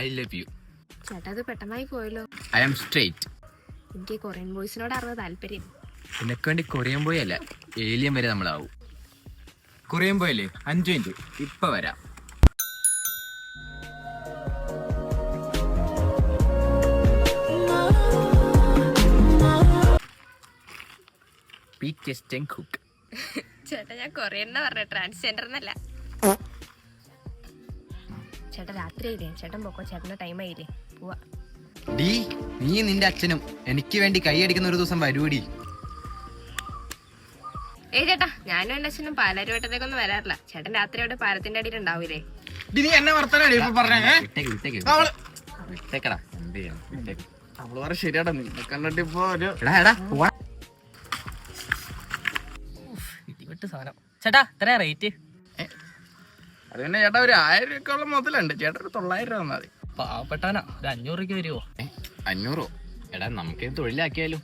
I love you. ചേട്ടാ അത് പെട്ടെന്നായി പോയല്ലോ. I am straight. എനിക്ക് കൊറിയൻ ബോയ്സിനോടായിരുന്നു താല്പര്യം. നിനക്ക് വേണ്ടി കൊറിയൻ ബോയ് അല്ല, ഏലിയൻ വരെ നമ്മളാവും. കൊറിയൻ ബോയല്ലേ? 5 മിനിറ്റ് ഇപ്പൊ വരാം. കുക്ക്. ചേട്ടാ ഞാൻ കൊറിയൻ പറഞ്ഞ ട്രാൻസ്ജെൻഡർ എന്നല്ല. ചേട്ടാ രാത്രി ആയില്ലേ, ചേട്ടൻ പോക്കോ, ചേട്ടന്റെ ടൈം ആയില്ലേ, പോവാ. ഡീ, നീ നിന്റെ അച്ഛനും എനിക്ക് വേണ്ടി കൈയടിക്കുന്ന ഒരു ദിവസം വരൂടി. ചേട്ടാ ഞാനും എന്റെ അച്ഛനും പാലാരിവട്ടത്തേക്കൊന്നും വരാറില്ല. ചേട്ടൻ രാത്രി അവിടെ പാലത്തിന്റെ അടിയിൽ ഉണ്ടാവൂലേ? ശരിയാടാ, നിന്നെ കണ്ടിട്ട് ഇപ്പൊ ചേട്ടാ എത്രയാ റേറ്റ്? അത് പിന്നെ ചേട്ടാ ഒരു 1000 രൂപയ്ക്കുള്ള മുതലുണ്ട്. ചേട്ടാ ഒരു 900 രൂപ മതി. പാവപ്പെട്ടാനാ, ഒരു 500 രൂപയ്ക്ക് വരുമോ? 500? എടാ നമുക്ക് തൊഴിലാക്കിയാലോ?